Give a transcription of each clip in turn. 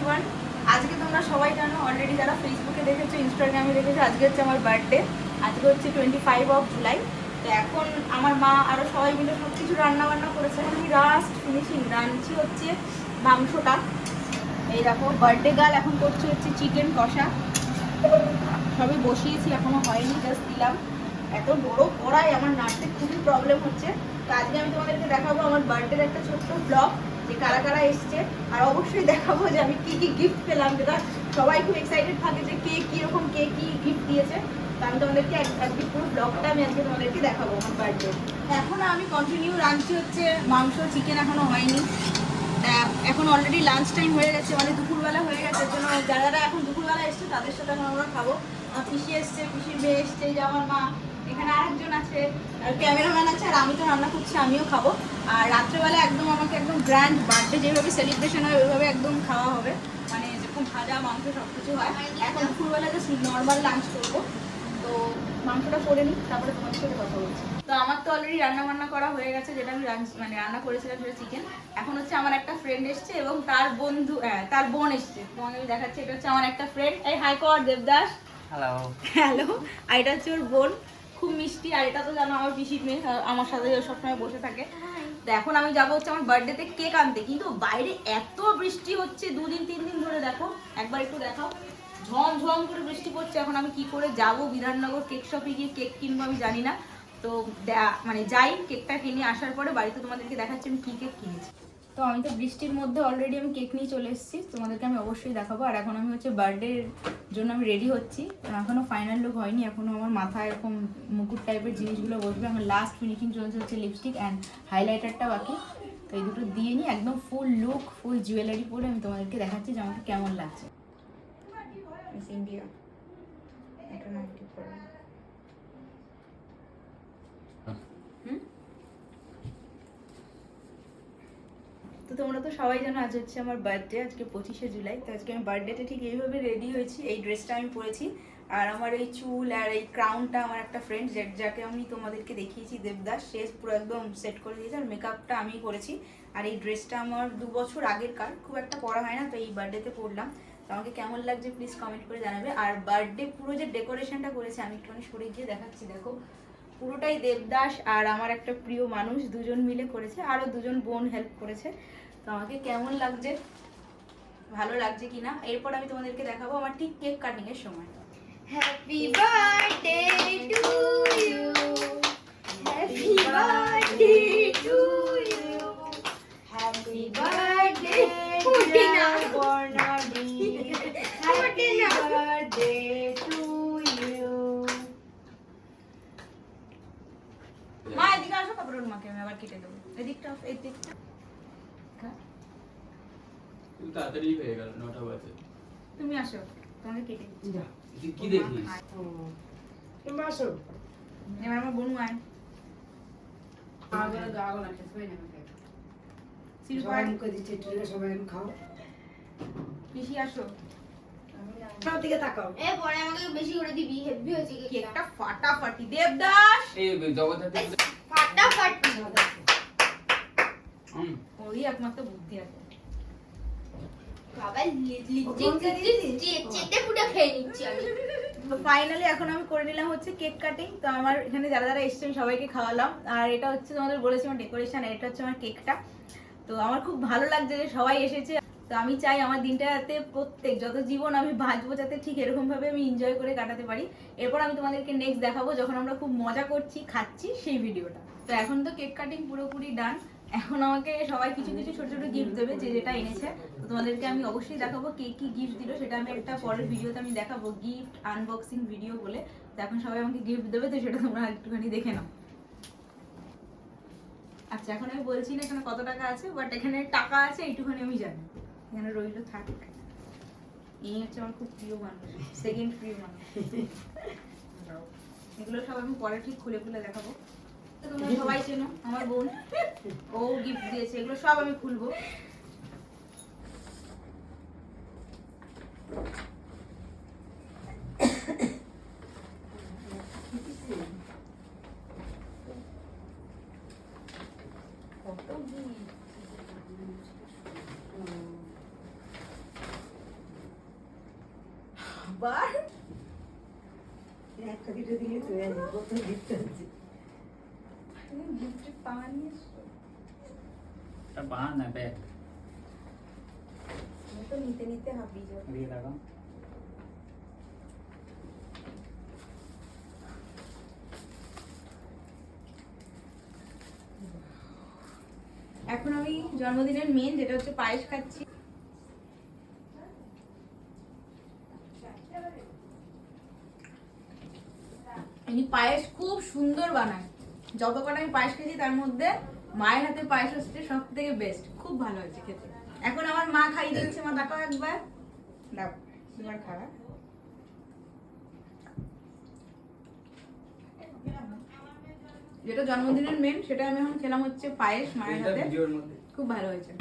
Everyone. আজকে তোমরা সবাই জানো, অলরেডি যারা ফেসবুকে দেখেছো, ইনস্টাগ্রামে দেখেছো, আজকে হচ্ছে আমার বার্থডে। আজকে হচ্ছে 25 জুলাই। তো এখন আমার মা আরও সবাই মিলে সব কিছু রান্নাবান্না করেছে। আমি লাস্ট ফিনিশিং রাঁধছি হচ্ছে মাংসটা। এই দেখো, বার্থডে গার্ল এখন করছে হচ্ছে চিকেন কষা। সবে বসিয়েছি, এখনো হয়নি, জাস্ট দিলাম। এত বড় কড়াই, আমার নাড়তে খুবই প্রবলেম হচ্ছে। তো আজকে আমি তোমাদেরকে দেখাবো আমার বার্থডের একটা ছোট্ট ব্লগ, যে কারা কারা এসছে। আর অবশ্যই দেখাবো যে আমি কি কি গিফট পেলাম, যেটা সবাই খুব এক্সাইটেড থাকে যে কে কীরকম, কে কি গিফট দিয়েছে। তো আমি তোমাদেরকে আজকে পুরো ব্লগটা আমি আজকে তোমাদেরকে দেখাবো আমার বার্থডে। এখন আমি কন্টিনিউ রাঁধছি হচ্ছে মাংস, চিকেন এখনো হয়নি। এখন অলরেডি লাঞ্চ টাইম হয়ে গেছে, মানে দুপুরবেলা হয়ে গেছে। এর জন্য যারা যারা এখন দুপুরবেলা এসছে তাদের সাথে এখন আমরা খাবো। পিসি এসছে, পিসির মেয়ে এসছে, যে আমার মা, এখানে আরেকজন আছে, আর ক্যামেরাম্যান আছে, আর আমি তো রান্না করছি, আমিও খাবো। আর রাত্রেবেলা একদম আমাকে একদম গ্র্যান্ড বার্থডে যেভাবে সেলিব্রেশন হয় ওইভাবে একদম খাওয়া হবে, মানে যেরকম ভাজা মাংস সব কিছু হয়। এখন দুপুরবেলা জাস্ট নর্মাল লাঞ্চ করবো। তো মাংসটা করে নিই, তারপরে তোমাদের সাথে কথা বলছি। তো আমার তো অলরেডি রান্না বান্না করা হয়ে গেছে, যেটা আমি মানে রান্না করেছিলাম সেটা চিকেন। এখন হচ্ছে আমার একটা ফ্রেন্ড এসছে এবং তার বন্ধু, তার বোন এসছে। তোমাকে আমি দেখাচ্ছি, এটা হচ্ছে আমার একটা ফ্রেন্ড। এই হাই কর দেবদাস। Hello hello. আর এটা হচ্ছে ওর বোন, খুব মিষ্টি। আর এটা তো জানো আমার পিসির মেয়ে, আমার সাথে সবসময় বসে থাকে। তো এখন আমি যাবো হচ্ছে আমার বার্থডেতে কেক আনতে, কিন্তু বাইরে এত বৃষ্টি হচ্ছে 2-3 দিন ধরে। দেখো, একবার একটু দেখাও, ঝমঝম করে বৃষ্টি পড়ছে। এখন আমি কি করে যাব বিধাননগর কেক শপে গিয়ে কেক কিনবো আমি জানি না। তো মানে যাই, কেকটা কিনে আসার পরে বাড়িতে তোমাদেরকে দেখাচ্ছি আমি কী কেক কিনেছি। তো আমি তো বৃষ্টির মধ্যে অলরেডি আমি কেক নিয়ে চলে এসেছি, তোমাদেরকে আমি অবশ্যই দেখাবো। আর এখন আমি হচ্ছে বার্থডের জন্য আমি রেডি হচ্ছি। এখনও ফাইনাল লুক হয়নি, এখনও আমার মাথায় এরকম মুকুট টাইপের জিনিসগুলো বসবে। আমার লাস্ট ফিনিশিং চলছে হচ্ছে লিপস্টিক অ্যান্ড হাইলাইটারটা বাকি। তো এই দুটো দিয়ে নিই, একদম ফুল লুক, ফুল জুয়েলারি পরে আমি তোমাদেরকে দেখাচ্ছি যে আমাকে কেমন লাগছে। মিস ইন্ডিয়া এটা না ঠিক করে। তো তোমরা তো সবাই জানো আজ হচ্ছে আমার বার্থডে, আজকে 25শে জুলাই। তো আজকে আমি বার্থডেতে ঠিক এইভাবে রেডি হয়েছি, এই ড্রেসটা আমি পরেছি। আর আমার এই চুল আর এই ক্রাউনটা আমার একটা ফ্রেন্ড, যাকে আমি তোমাদেরকে দেখিয়েছি, দেবদাস, সে পুরো একদম সেট করে দিয়েছে। আর মেকআপটা আমি করেছি। আর এই ড্রেসটা আমার 2 বছর আগের কার, খুব একটা পরা হয় না, তো এই বার্থডেতে পরলাম। তো আমাকে কেমন লাগছে প্লিজ কমেন্ট করে জানাবে। আর বার্থডে পুরো যে ডেকোরেশনটা করেছে, আমি একটুখানি সরে গিয়ে দেখাচ্ছি। দেখো, পুরোটাই দেবদাস আর আমার একটা প্রিয় মানুষ দুজন মিলে করেছে, আরও দুজন বোন হেল্প করেছে। তো আমাকে কেমন লাগছে, ভালো লাগছে কিনা, এরপর আমি তোমাদেরকে দেখাবো আমার ঠিক কেক কাটিং এর সময়। Happy birthday to you, happy birthday to you, happy birthday Barnali, happy birthday to you. মা এদিকে আসো, তারপরে মাকে আমি আবার কেটে দেবো। এদিকটা, এই দিকটা তাড়াতাড়ি হয়ে গেল, 9টা বাজে। তুমি আসো, তোমাকে কেটে দিচ্ছি। কি দেখিস? তুমি আসো। এবার আমার বোনু আয়। আগলে গাগল আছে, সবাই নেবে খাই। সবাই মুখে দিচ্ছে, ট্রেনে সবাই খাও। পিসি আসো। সব দিকে তাকাও। এ পরে আমাকে বেশি করে দিবি, হেভি হয়েছে কেকটা ফাটাফাটি। দেবদাস এই জগদ্ধাত্রী ফাটাফাটি। ওই একমাত্র বুদ্ধি আছে। বাবা লিপস্টিক চেটে পুরো খেয়ে নিচ্ছি আমি। তো ফাইনালি এখন আমি করে নিলাম হচ্ছে কেক কাটিং। তো আমার এখানে যারা যারা এসছে আমি সবাইকে খাওয়ালাম। আর এটা হচ্ছে তোমাদের বলেছি আমার ডেকোরেশন, এটা হচ্ছে আমার কেকটা। তো আমার খুব ভালো লাগছে যে সবাই এসেছে। তো আমি চাই আমার দিনটা যাতে প্রত্যেক যত জীবন আমি বাঁচবো যাতে ঠিক এরকম ভাবে আমি এনজয় করে কাটাতে পারি। এরপর আমি তোমাদেরকে নেক্সট দেখাবো যখন আমরা খুব মজা করছি, খাচ্ছি, সেই ভিডিওটা। তো এখন তো কেক কাটিং পুরোপুরি ডান। এখন আমাকে সবাই কিছু কিছু ছোট ছোট গিফট দেবে, যে যেটা এনেছে। তো তোমাদেরকে আমি অবশ্যই দেখাবো কে কি গিফট দিল, সেটা আমি একটা পরের ভিডিওতে আমি দেখাবো, গিফট আনবক্সিং ভিডিও বলে। তো এখন সবাই আমাকে গিফট দেবে, তো সেটা তোমরা একটুখানি দেখে নাও। আচ্ছা, এখন আমি বলছি না এখানে কত টাকা আছে, বাট এখানে টাকা আছে এইটুখানি আমি জানি। এখানে রইল থাক। এই হচ্ছে আমার খুব প্রিয় মানুষ, সেকেন্ড প্রিয় মানুষ। এগুলো সব আমি পরে ঠিক খুলে খুলে দেখাবো। তো তোমরা সবাই চেনো আমার বোন, ও গিফট দিয়েছে, এগুলো সব আমি খুলবো। কত গিফট, আবার একটা দুটো দিলে তো হয়ে যাবে, কত দিতে হচ্ছে। তুমি গিফটের পা নিয়ে এসছো? এটা বান না ব্যাগ আমি তো নিতে নিতে হাঁপিয়ে যাবো। দিয়ে রাখো। এখন আমি জন্মদিনের মেন যেটা হচ্ছে পায়েস খাচ্ছি। ইনি পায়েস খুব সুন্দর বানায়। যতবার আমি পায়েস খেয়েছি তার মধ্যে মায়ের হাতে পায়েস হচ্ছে সব থেকে বেস্ট, খুব ভালো হয়েছে খেতে। এখন আমার মা খাইয়ে দিচ্ছে, মা তাকাও একবার, দাও তোমার খাওয়া। যেটা জন্মদিনের মেন সেটা আমি এখন খেলাম হচ্ছে পায়েস মায়ের এটা হাতে, ভিডিওর মধ্যে খুব ভালো হয়েছে।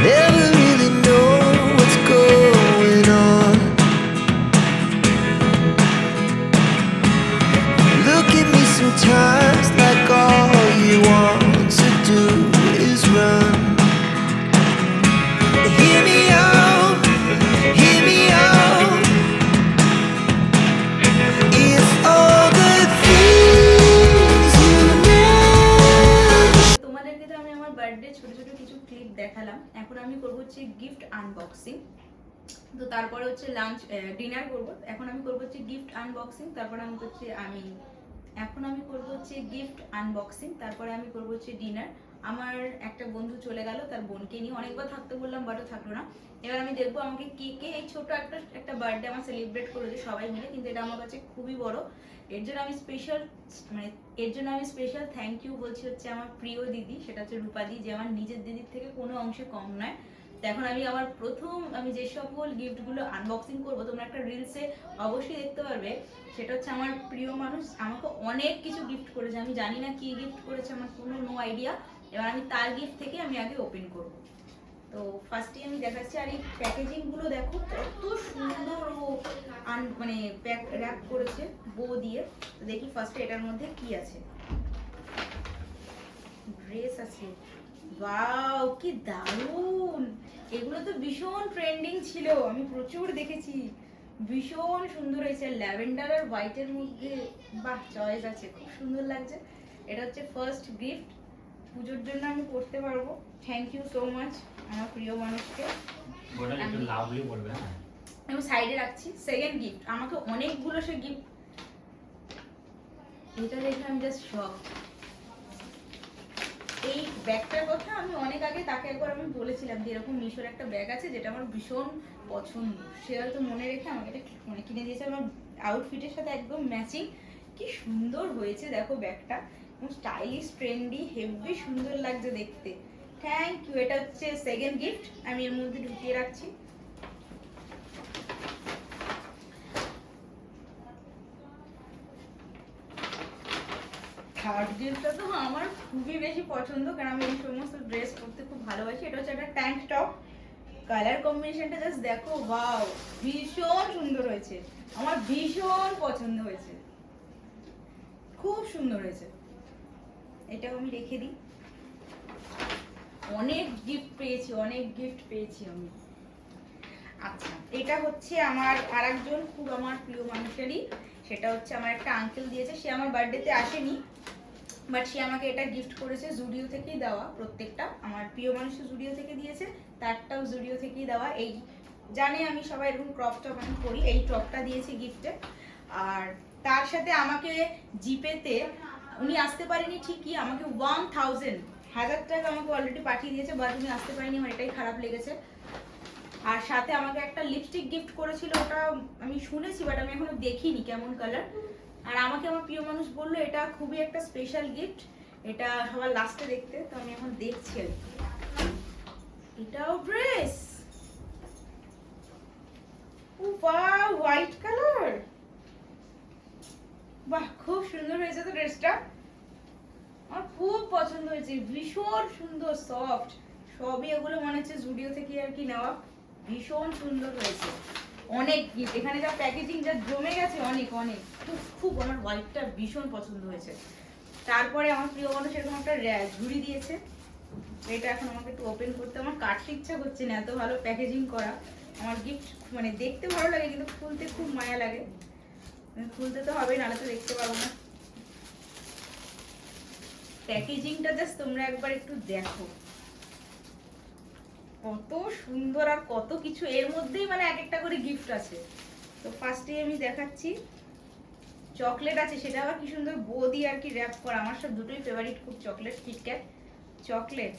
Never really know what's going on. Look at me sometimes like all you want to do is run. Hear me out, hear me out. If all the things you never তোমাদেরকে তো আমি আমার বার্থডে ছোট ছোট কিছু clip দেখালাম। এখন আমি করবো হচ্ছে গিফট আনবক্সিং। তো তারপরে হচ্ছে লাঞ্চ ডিনার করব। এখন আমি করবো হচ্ছে গিফট আনবক্সিং, তারপরে আমি করবো হচ্ছে গিফট আনবক্সিং, তারপরে আমি করবো হচ্ছে ডিনার। আমার একটা বন্ধু চলে গেল তার বোনকে নিয়ে, অনেকবার থাকতে বললাম বাটও থাকলো না। এবার আমি দেখবো আমাকে কে এই ছোট একটা বার্থডে আমার সেলিব্রেট করেছে সবাই মিলে, কিন্তু এটা আমার কাছে খুবই বড়। এর জন্য আমি স্পেশাল থ্যাংক ইউ বলছি হচ্ছে আমার প্রিয় দিদি, সেটা হচ্ছে রূপাদি, যে আমার নিজের দিদির থেকে কোনো অংশে কম নয়। তো এখন আমি আমার প্রথম যে সকল গিফটগুলো আনবক্সিং করবো, তোমরা একটা রিলসে অবশ্যই দেখতে পারবে। সেটা হচ্ছে আমার প্রিয় মানুষ আমাকে অনেক কিছু গিফট করেছে, আমি জানি না কি গিফট করেছে, আমার কোনো নো আইডিয়া। এবার আমি তার গিফট থেকে আমি আগে ওপেন করব। তো ফার্স্টে আমি দেখাচ্ছি, আর এই প্যাকেজিং গুলো দেখো কত সুন্দর ও মানে র্যাপ করেছে বো দিয়ে। তো দেখি ফার্স্টে এটার মধ্যে কি আছে। ড্রেস আছে, ওয়াও কি দারুণ! এগুলো তো ভীষণ ট্রেন্ডিং ছিল, আমি প্রচুর দেখেছি, ভীষণ সুন্দর হয়েছে। ল্যাভেন্ডার আর হোয়াইটের মধ্যে বাহ চয়েস আছে, খুব সুন্দর লাগছে। এটা হচ্ছে ফার্স্ট গিফট, পুজোর জন্য আমি করতে পারবো। থ্যাংক ইউ সো মাচ আমার প্রিয় মানুষকে। ওটা একটু লাভলি বলবে না। আমি সাইডে রাখছি। সেকেন্ড গিফট, আমাকে অনেকগুলো সে গিফট, এটা দেখে আমি জাস্ট শক। এই ব্যাগটার কথা আমি অনেক আগে তাকে একবার আমি বলেছিলাম যে এরকম মিশোর একটা ব্যাগ আছে যেটা আমার ভীষণ পছন্দ, সে হয়তো মনে রেখে আমাকে এটা মানে কিনে দিয়েছে। আমার আউটফিটের সাথে একদম ম্যাচিং, কি সুন্দর হয়েছে দেখো ব্যাগটা, স্টাইলিশ ট্রেন্ডি হেভি সুন্দর লাগছে দেখতে। Thank you. এটা হচ্ছে সেকেন্ড গিফট, আমি এর মধ্যে ঢুকিয়ে রাখছি। থার্ড গিফটটা তো আমার খুবই বেশি পছন্দ, কারণ আমি এই সমস্ত ড্রেস পরতে খুব ভালোবাসি। এটা হচ্ছে একটা ট্যাঙ্ক টপ, কালার কম্বিনেশনটা জাস্ট দেখো, ওয়াও ভীষণ সুন্দর হয়েছে, আমার ভীষণ পছন্দ হয়েছে, খুব সুন্দর হয়েছে। এটাও আমি রেখে দিই। অনেক গিফট পেয়েছি আমি। আচ্ছা, এটা হচ্ছে আমার আরেকজন খুব আমার প্রিয় মানুষেরই, সেটা হচ্ছে আমার একটা আঙ্কেল দিয়েছে। সে আমার বার্থডেতে আসেনি, বাট সে আমাকে এটা গিফট করেছে, জুডিও থেকেই দেওয়া। প্রত্যেকটা আমার প্রিয় মানুষ জুডিও থেকে দিয়েছে, তারটাও জুডিও থেকেই দেওয়া। এই জানে আমি সবাই এরকম ক্রপ টপ আমি করি, এই টপটা দিয়েছে গিফটে। আর তার সাথে আমাকে জিপেতে, উনি আসতে পারেনি ঠিকই, আমাকে 1000 টাকা আমাকে অলরেডি পাঠিয়ে দিয়েছে, বাট উনি আসতে পারেনি, আমার এটাই খারাপ লেগেছে। আর সাথে আমাকে একটা লিপস্টিক গিফট করেছিল, ওটা আমি শুনেছি বাট আমি এখনো দেখিনি কেমন কালার। আর আমাকে আমার প্রিয় মানুষ বললো এটা খুবই একটা স্পেশাল গিফট, এটা সবার লাস্টে দেখতে, তো আমি এখন দেখছি আর কি। এটাও ড্রেস, ওয়াও হোয়াইট কালার, বাহ খুব সুন্দর হয়েছে তো ড্রেসটা, আমার খুব পছন্দ হয়েছে, ভীষণ সুন্দর সফট। সবই এগুলো মনে হচ্ছে জুডিও থেকে আর কি নেওয়া, ভীষণ সুন্দর হয়েছে। অনেক গিফট, এখানে যা প্যাকেজিং যা জমে গেছে, অনেক খুব আমার হোয়াইটটা ভীষণ পছন্দ হয়েছে। তারপরে আমার প্রিয় মানুষ এরকম একটা ঝুড়ি দিয়েছে। এটা এখন আমাকে একটু ওপেন করতে আমার কাটতে ইচ্ছা করছে না, এত ভালো প্যাকেজিং করা। আমার গিফট মানে দেখতে ভালো লাগে কিন্তু খুলতে খুব মায়া লাগে। খুলতে তো হবে, নাহলে তো দেখতে পারবো না। প্যাকেজিংটা জাস্ট তোমরা একবার একটু দেখো, কত সুন্দর আর কত কিছু এর মধ্যেই, মানে এক একটা করে গিফট আছে। তো ফার্স্টেই আমি দেখাচ্ছি চকলেট আছে, সেটা আবার কি সুন্দর বো দিয়ে আর কি র্যাপ করা। আমার সব দুটোই ফেভারিট খুব, চকলেট, কিটক্যাট, চকলেট।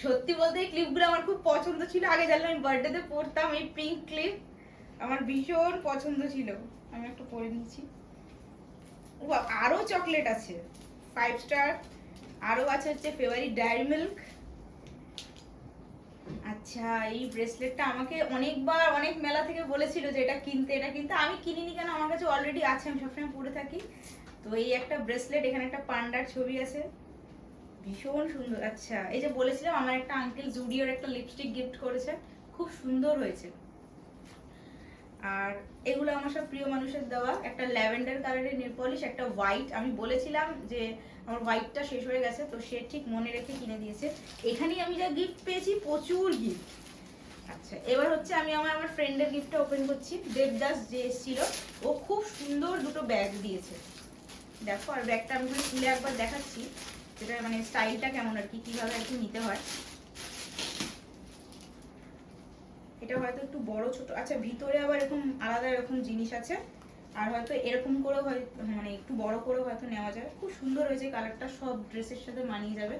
সত্যি বলতে এই ক্লিপগুলো আমার খুব পছন্দ ছিল, আগে জানলাম আমি বার্থডেতে পরতাম এই পিঙ্ক ক্লিপ, আমার ভীষণ পছন্দ ছিল। আমি একটা পরে নিয়েছি। ও আরো চকলেট আছে 5 স্টার, আরো আছে হচ্ছে ফেভারিট ডায়েরি মিল্ক। আচ্ছা, এই ব্রেসলেটটা আমাকে অনেকবার অনেক মেলা থেকে বলেছিল যে এটা কিনতে, এটা কিনতে। আমি কিনিনি কেন, আমার কাছে অলরেডি আছে, আমি সবসময় পরে থাকি। তো এই একটা ব্রেসলেট, এখানে একটা পান্ডার ছবি আছে, ভীষণ সুন্দর। আচ্ছা, এই যে বলেছিলাম আমার একটা আঙ্কেল জুডিওর একটা লিপস্টিক গিফট করেছে, খুব সুন্দর হয়েছে। আর এগুলো আমার সব প্রিয় মানুষের দেওয়া। একটা ল্যাভেন্ডার কালারের নেল পলিশ, একটা হোয়াইট। আমি বলেছিলাম যে আমার হোয়াইটটা শেষ হয়ে গেছে, তো সে ঠিক মনে রেখে কিনে দিয়েছে। এখানেই আমি যা গিফট পেয়েছি, প্রচুর গিফট। আচ্ছা, এবার হচ্ছে আমি আমার ফ্রেন্ডের গিফটটা ওপেন করছি। দেবদাস যে এসেছিল, ও খুব সুন্দর দুটো ব্যাগ দিয়েছে, দেখো। আর ব্যাগটা আমি খুলে একবার দেখাচ্ছি, যেটা মানে স্টাইলটা কেমন আর কি, কিভাবে আর কি নিতে হয়। এটা হয়তো একটু বড় ছোট, আচ্ছা ভিতরে আবার এরকম আলাদা এরকম জিনিস আছে, আর হয়তো এরকম করেও মানে একটু বড় করেও হয়তো নেওয়া যায়। খুব সুন্দর হয়েছে, কালারটা সব ড্রেসের সাথে মানিয়ে যাবে,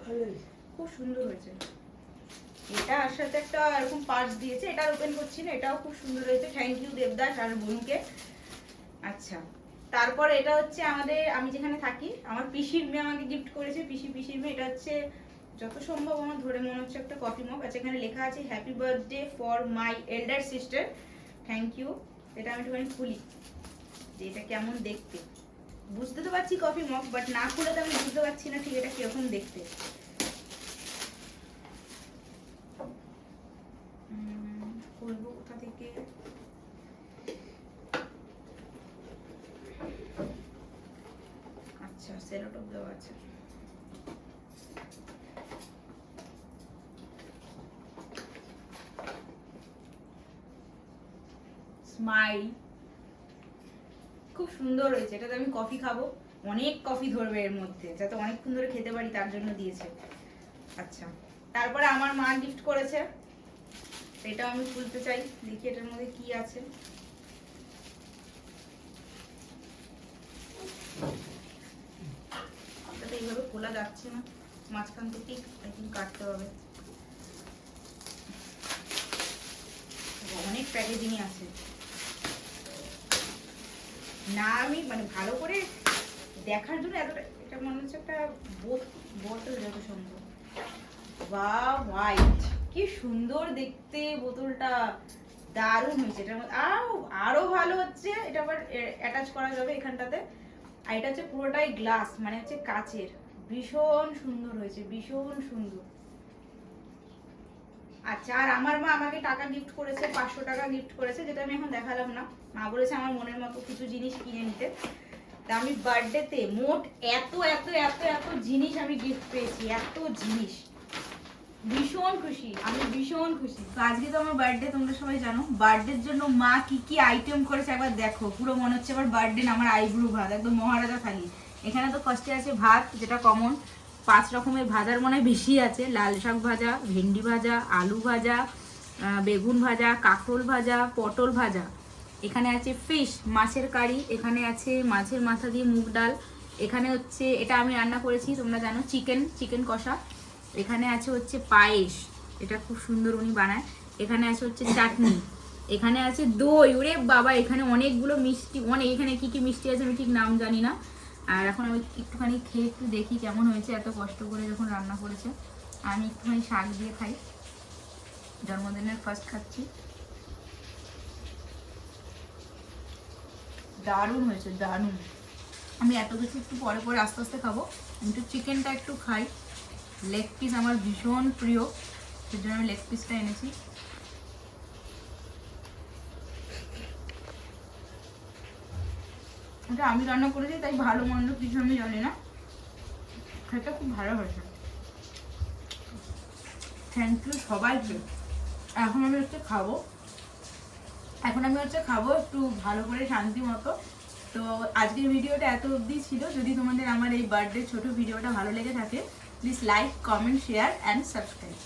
খুব সুন্দর হয়েছে। এটা আর সাথে একটা এরকম পার্স দিয়েছে, এটা ওপেন করছি না, এটাও খুব সুন্দর হয়েছে। থ্যাংক ইউ দেবদাস আর বোনকে। আচ্ছা, তারপর এটা হচ্ছে আমাদের, আমি যেখানে থাকি আমার পিসির মেয়ে আমাকে গিফট করেছে। পিসির মেয়ে, এটা হচ্ছে যত সম্ভব আমার ধরে মনে হচ্ছে একটা কফি মগ। আচ্ছা, এখানে লেখা আছে happy birthday for my elder sister, thank you. এটা আমি একটুখানি খুলি যে এটা কেমন দেখতে। বুঝতে তো পারছি কফি মগ, বাট না খুলে তো আমি বুঝতে পারছি না ঠিক এটা কিরকম দেখতে। খুলবো কোথা থেকে? আচ্ছা, সেলোটেপ দেওয়া আছে। স্মাইল, খুব সুন্দর হয়েছে। এটাতে আমি কফি খাবো, অনেক কফি ধরবে এর মধ্যে, যাতে অনেকক্ষণ ধরে খেতে পারি, তার জন্য দিয়েছে। আচ্ছা, তারপরে আমার মা গিফট করেছে, এটাও আমি খুলতে চাই, দেখি এটার মধ্যে কি আছে। এটা এইভাবে খোলা যাচ্ছে না, মাঝখান থেকে আই থিঙ্ক কাটতে হবে। অনেক প্যাকেজিং আছে না, আমি মানে ভালো করে দেখার জন্য এতটা, এটা মনে হচ্ছে একটা বোতল যত সম্ভব। বা হোয়াইট, কি সুন্দর দেখতে বোতলটা, দারুণ হয়েছে। এটার মধ্যে আরো ভালো হচ্ছে, এটা আবার অ্যাটাচ করা যাবে এখানটাতে। আর এটা হচ্ছে পুরোটাই গ্লাস, মানে হচ্ছে কাচের, ভীষণ সুন্দর হয়েছে, ভীষণ সুন্দর। আচ্ছা, আর আমার মা আমাকে টাকা গিফট করেছে, 500 টাকা গিফট করেছে, যেটা আমি এখন দেখালাম না। মা বলেছে আমার মনের মতো কিছু জিনিস কিনে নিতে। তা আমি বার্থডেতে মোট এত এত এত এত জিনিস আমি গিফট পেয়েছি, এত জিনিস, ভীষণ খুশি, আমি ভীষণ খুশি। তো আজকে তো আমার বার্থডে, তোমরা সবাই জানো। বার্থডের জন্য মা কি কি আইটেম করেছে একবার দেখো, পুরো মনে হচ্ছে আবার বার্থডে না, আমার আইব্রু ভাত, একদম মহারাজা থালি। এখানে তো ফার্স্টে আছে ভাত, যেটা কমন, 5 রকমের ভাজার মনে হয় বেশি আছে। লাল শাক ভাজা, ভেন্ডি ভাজা, আলু ভাজা, বেগুন ভাজা, কাঁকরোল ভাজা, পটল ভাজা। এখানে আছে ফিশ, মাছের কারি। এখানে আছে মাছের মাথা দিয়ে মুগ ডাল। এখানে হচ্ছে, এটা আমি রান্না করেছি তোমরা জানো, চিকেন কষা। এখানে আছে হচ্ছে পায়েস, এটা খুব সুন্দর উনি বানায়। এখানে আছে হচ্ছে চাটনি, এখানে আছে দই। ওরে বাবা, এখানে অনেকগুলো মিষ্টি, এখানে কি কি মিষ্টি আছে আমি ঠিক নাম জানি না। আর এখন আমি একটুখানি খেয়ে একটু দেখি কেমন হয়েছে, এত কষ্ট করে যখন রান্না করেছে। আমি একটুখানি শাক দিয়ে খাই, জন্মদিনের ফার্স্ট খাচ্ছি। দারুণ হয়েছে, দারুণ। আমি এত কিছু একটু পরে পরে আস্তে আস্তে খাবো। আমি একটু চিকেনটা একটু খাই, লেগ পিস আমার ভীষণ প্রিয়, সেজন্য আমি লেগ পিসটা এনেছি। এটা আমি রান্না করেছি তাই ভালো মন্দ কিছু আমি জানি না, খেতে খুব ভালো হয়েছে। থ্যাংক ইউ সবাইকে। এখন আমি হচ্ছে খাবো একটু ভালো করে শান্তি মতো। তো আজকের ভিডিওটা এত অবধি ছিল। যদি তোমাদের আমার এই বার্থডে ছোট ভিডিওটা ভালো লেগে থাকে, please like, comment, share and subscribe.